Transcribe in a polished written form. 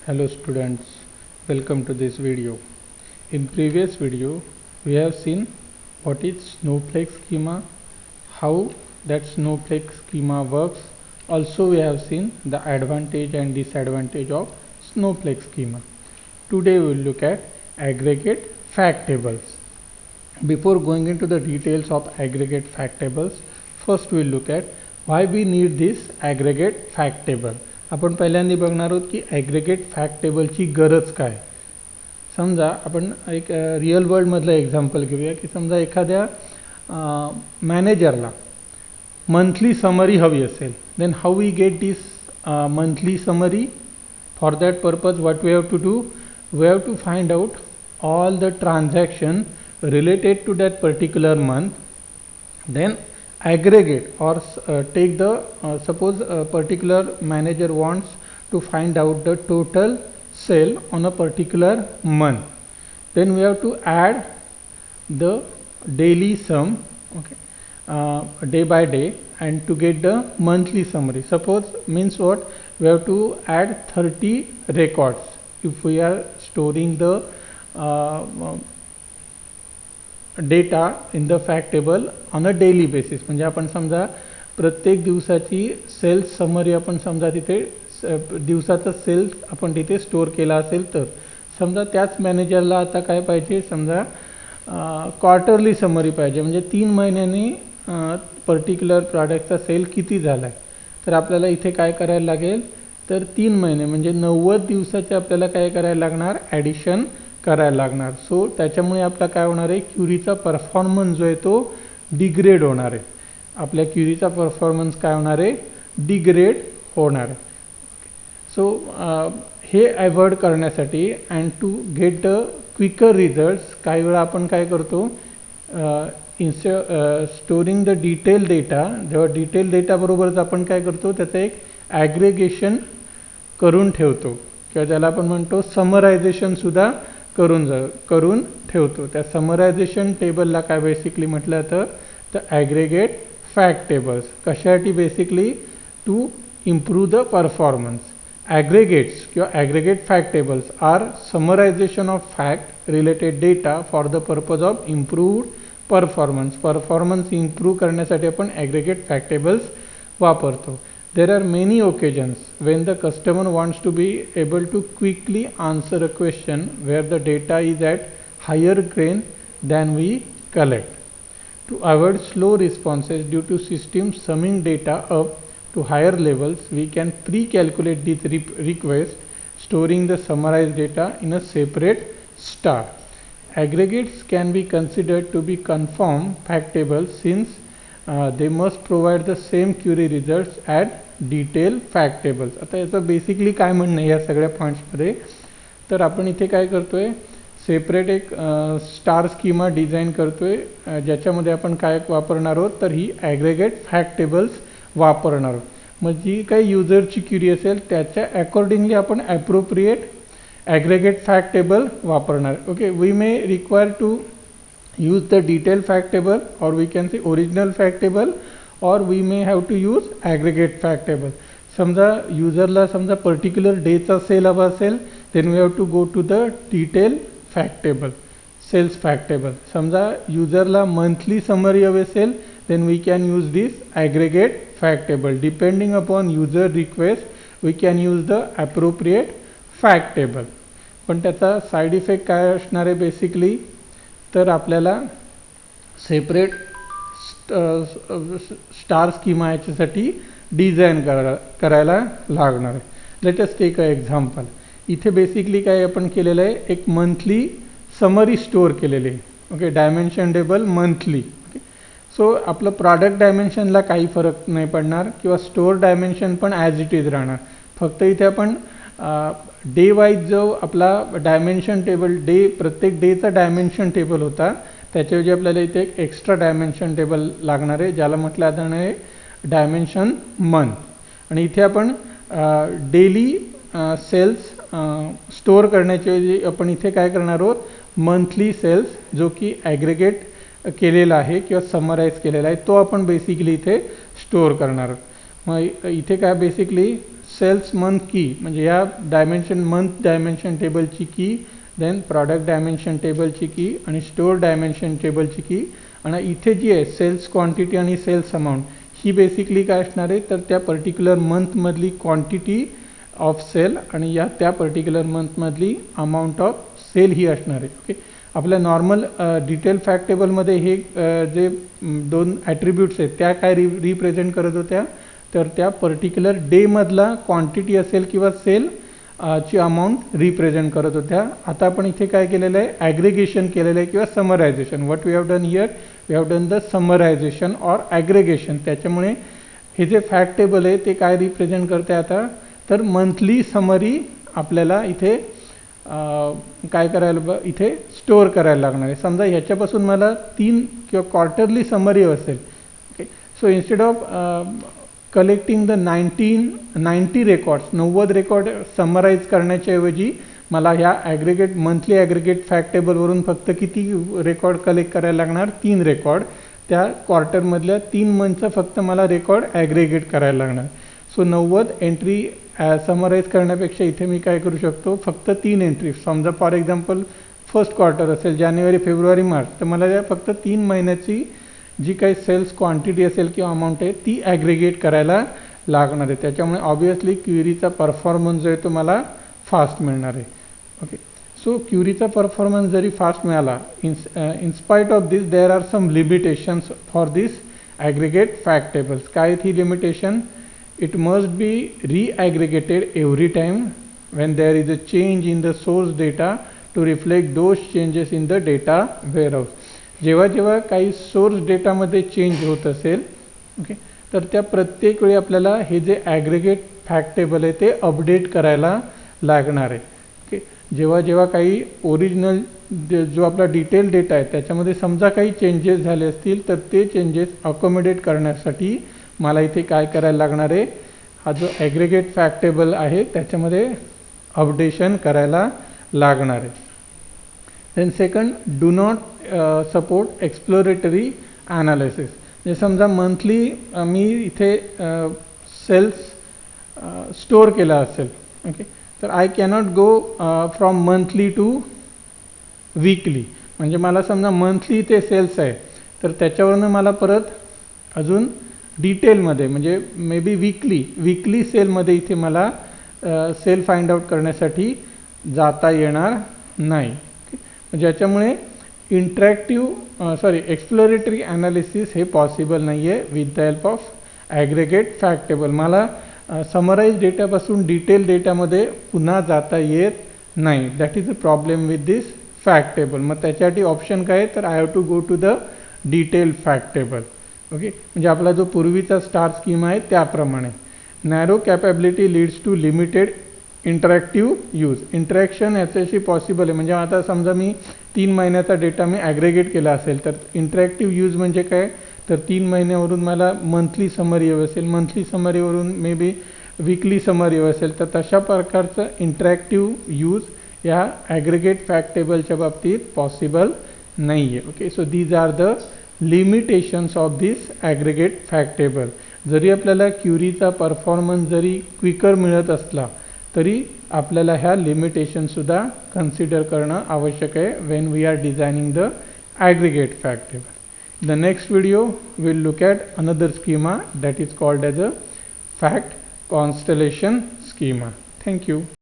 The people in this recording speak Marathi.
Hello students, welcome to this video. In previous video we have seen what is snowflake schema, how that snowflake schema works. Also we have seen the advantage and disadvantage of snowflake schema. Today we will look at aggregate fact tables. Before going into the details of aggregate fact tables, first we will look at why we need this aggregate fact table. आपण पहिल्यांदा बघणार आहोत की ॲग्रेगेट फॅक्ट टेबलची गरज काय. समजा आपण एक रिअल वर्ल्डमधलं एक्झाम्पल घेऊया की समजा एखाद्या मॅनेजरला मंथली समरी हवी असेल, then how we get this monthly summary. For that purpose what we have to do, we have to find out all the transaction related to that particular month, then aggregate or take the suppose a particular manager wants to find out the total sale on a particular month, then we have to add the daily sum, okay, day by day, and to get the monthly summary. Suppose means what, we have to add 30 records if we are storing the data in the fact table on a daily basis. म्हणजे आपण समजा प्रत्येक दिवसाची सेल्स समरी आपण समजा तिथे दिवसाचा सेल्स आपण तिथे स्टोअर केला असेल, तर समजा त्याच मॅनेजरला आता काय पाहिजे, समजा क्वार्टरली समरी पाहिजे, म्हणजे 3 महिन्यांनी पर्टिक्युलर प्रॉडक्टचा सेल किती झाला आहे. तर आपल्याला इथे काय करायला लागेल, तर 3 महिने म्हणजे 90 दिवसाचे आपल्याला काय करायला लागणार, ॲडिशन करायला लागणार. सो त्याच्यामुळे आपला काय होणार आहे, क्युरीचा परफॉर्मन्स जो आहे तो डिग्रेड होणार आहे. आपल्या क्युरीचा परफॉर्मन्स काय होणार आहे, डिग्रेड होणार आहे. सो हे अवॉइड करण्यासाठी and to get the quicker results, काही वेळा आपण काय करतो, स्टोरिंग द डिटेल डेटा, जेव्हा डिटेल डेटाबरोबरच आपण काय करतो, त्याचं एक ॲग्रेगेशन करून ठेवतो, किंवा त्याला आपण म्हणतो समरायझेशनसुद्धा करून ठेवतो. त्या समरायझेशन टेबलला काय बेसिकली म्हटलं जातं, तर ॲग्रेगेट फॅक्ट टेबल्स. कशासाठी, basically to improve the performance. Aggregates किंवा aggregate fact tables are summarization of fact related data for the purpose of improved performance. Performance improve करण्यासाठी आपण ॲग्रेगेट फॅक्ट टेबल्स वापरतो. There are many occasions when the customer wants to be able to quickly answer a question where the data is at higher grain than we collect. To avoid slow responses due to systems summing data up to higher levels, we can pre-calculate these requests, storing the summarized data in a separate star. Aggregates can be considered to be conform fact tables since they must provide the same query results at detail fact tables. आता याचं बेसिकली काय म्हणणं आहे या सगळ्या पॉईंट्समध्ये, तर आपण इथे काय करतो आहे, सेपरेट एक स्टार स्कीमा डिझाईन करतो आहे, ज्याच्यामध्ये आपण काय वापरणार आहोत, तर ही ॲग्रेगेट फॅक्ट टेबल्स वापरणार आहोत. मग जी काही युजरची क्युरी असेल त्याच्या अकॉर्डिंगली आपण ॲप्रोप्रिएट ॲग्रेगेट फॅक्ट टेबल वापरणार. Okay, we may require to use the detailed fact table, or we can say original fact table, or we may have to use aggregate fact table. समजा युजरला समजा पर्टिक्युलर डेचा सेल हवा असेल, then we have to go to the detail fact table, sales fact table. समजा युजरला मंथली समरी हवी असेल, then we can use this aggregate fact table. Depending upon user request, we can use the appropriate fact table. पण त्याचा साईड इफेक्ट काय असणार आहे, बेसिकली तर आपल्याला सेपरेट स्टार स्कीमा याच्यासाठी डिझाईन करायला लागणार आहे. Let us take a example. इथे बेसिकली काय आपण केलेलं आहे, एक मंथली समरी स्टोअर केलेली आहे. Okay, dimension table monthly. Okay, so आपलं प्रॉडक्ट डायमेन्शनला काही फरक नाही पडणार, किंवा स्टोअर डायमेन्शन पण ॲज इट इज राहणार. फक्त इथे आपण डे वाईज जो आपला डायमेन्शन टेबल, प्रत्येक डेचा डायमेन्शन टेबल होता, त्याच्याऐवजी आपल्याला इथे एक एक्स्ट्रा डायमेन्शन टेबल लागणार आहे, ज्याला म्हटलं जाणार आहे डायमेन्शन मंथ. आणि इथे आपण डेली सेल्स स्टोअर करण्याच्याऐवजी आपण इथे काय करणार आहोत, मंथली सेल्स, जो की ॲग्रेगेट केलेला आहे किंवा समराईज केलेला आहे, तो आपण बेसिकली इथे स्टोअर करणार आहोत. मग इथे काय बेसिकली सेल्स मंथ की म्हणजे या डायमेन्शन मंथ डायमेन्शन टेबलची की, देन प्रॉडक्ट डायमेन्शन टेबलची की आणि स्टोअर डायमेन्शन टेबलची की, आणि इथे जी आहे सेल्स क्वांटिटी आणि सेल्स अमाऊंट ही बेसिकली काय असणार आहे तर त्या पर्टिक्युलर मंथमधली क्वांटिटी ऑफ सेल आणि या त्या पर्टिक्युलर मंथमधली अमाऊंट ऑफ सेल ही असणार आहे. ओके, आपल्या नॉर्मल डिटेल फॅक्ट टेबलमध्ये हे जे दोन ॲट्रिब्यूट्स आहेत त्या काय रिप्रेझेंट करत होत्या तर त्या पर्टिक्युलर डेमधला क्वांटिटी असेल किंवा सेल ची अमाऊंट रिप्रेझेंट करत होत्या. आता आपण इथे काय केलेलं आहे ॲग्रिगेशन केलेलं आहे किंवा summarization. What we have done here, we have done the summarization or aggregation. त्याच्यामुळे हे जे फॅक्ट टेबल आहे ते काय रिप्रेझेंट करते आता तर मंथली समरी आपल्याला इथे काय करायला इथे स्टोअर करायला लागणार आहे. समजा ह्याच्यापासून मला 3 किंवा क्वार्टरली समरी असेल. Okay, so instead of collecting the 90 records 90 record summarise करण्याच्या ऐवजी मला ह्या ॲग्रिगेट मंथली ॲग्रिगेट फॅक्ट टेबलवरून फक्त किती रेकॉर्ड कलेक्ट करायला लागणार 3 रेकॉर्ड. त्या क्वार्टरमधल्या 3 मंथचं फक्त मला रेकॉर्ड ॲग्रिगेट करायला लागणार. सो 90 एंट्री समराईज करण्यापेक्षा इथे मी काय करू शकतो फक्त 3 एंट्री. समजा फॉर एक्झाम्पल फर्स्ट क्वार्टर असेल जानेवारी फेब्रुवारी मार्च तर मला या फक्त 3 महिन्याची जी काही सेल्स क्वांटिटी असेल किंवा अमाऊंट आहे ती ॲग्रिगेट करायला लागणार आहे. त्याच्यामुळे ऑब्वियसली क्युरीचा परफॉर्मन्स जो आहे तो मला फास्ट मिळणार आहे. ओके, सो क्युरीचा परफॉर्मन्स जरी फास्ट मिळाला in spite of this there are some limitations for this aggregate fact tables. काय ही limitation, it must be re-aggregated every time when there is a change in the source data to reflect those changes in the data warehouse. जेव्हा जेव्हा काही सोर्स डेटामध्ये चेंज होत असेल ओके तर त्या प्रत्येक वेळी आपल्याला हे जे ॲग्रिगेट फॅक्ट टेबल आहे ते अपडेट करायला लागणार आहे. ओके, जेव्हा जेव्हा काही ओरिजिनल जो आपला डिटेल डेटा आहे त्याच्यामध्ये समजा काही चेंजेस झाले असतील तर ते चेंजेस अकोमोडेट करण्यासाठी मला इथे काय करायला लागणार आहे हा जो ॲग्रिगेट फॅक्ट टेबल आहे त्याच्यामध्ये अपडेशन करायला लागणार आहे. Then second, do not support exploratory analysis. म्हणजे समजा मंथली मी इथे सेल्स स्टोअर केला असेल ओके तर I cannot go from monthly to weekly. म्हणजे मला समजा मंथली ते सेल्स आहे तर त्याच्यावरनं मला परत अजून डिटेलमध्ये म्हणजे मे बी वीकली सेलमध्ये इथे मला सेल फाइंड आउट करण्यासाठी जाता येणार नाही. ज्याच्यामुळे एक्सप्लोरेटरी ॲनालिसिस हे पॉसिबल नाही आहे with the help of aggregate fact table. मला समराईज डेटापासून डिटेल डेटामध्ये पुन्हा जाता येत नाही. That is a problem with this fact table. मग त्याच्यासाठी ऑप्शन काय तर I have to go to the detail fact table. Okay, म्हणजे आपला जो पूर्वीचा स्टार स्कीम आहे त्याप्रमाणे. Narrow capability leads to limited interactive use. Interaction याच्याशी पॉसिबल आहे. म्हणजे आता समजा मी 3 महिन्याचा डेटा मी ॲग्रिगेट केला असेल तर इंटरॅक्टिव्ह यूज म्हणजे काय तर 3 महिन्यावरून मला मंथली समरी हवी असेल, मंथली समरीवरून मे बी वीकली समरी हवी असेल तर तशा प्रकारचं इंटरॅक्टिव्ह यूज या ॲग्रिगेट फॅक्ट टेबलच्या बाबतीत पॉसिबल नाही आहे. Okay, so these are the limitations of this aggregate fact table. जरी आपल्याला क्युरीचा परफॉर्मन्स जरी क्विकर मिळत असला तरी आपल्याला ह्या लिमिटेशनसुद्धा कन्सिडर करणं आवश्यक आहे when we are designing the aggregate fact table. The next video will look at another schema that is called as a fact constellation schema. Thank you.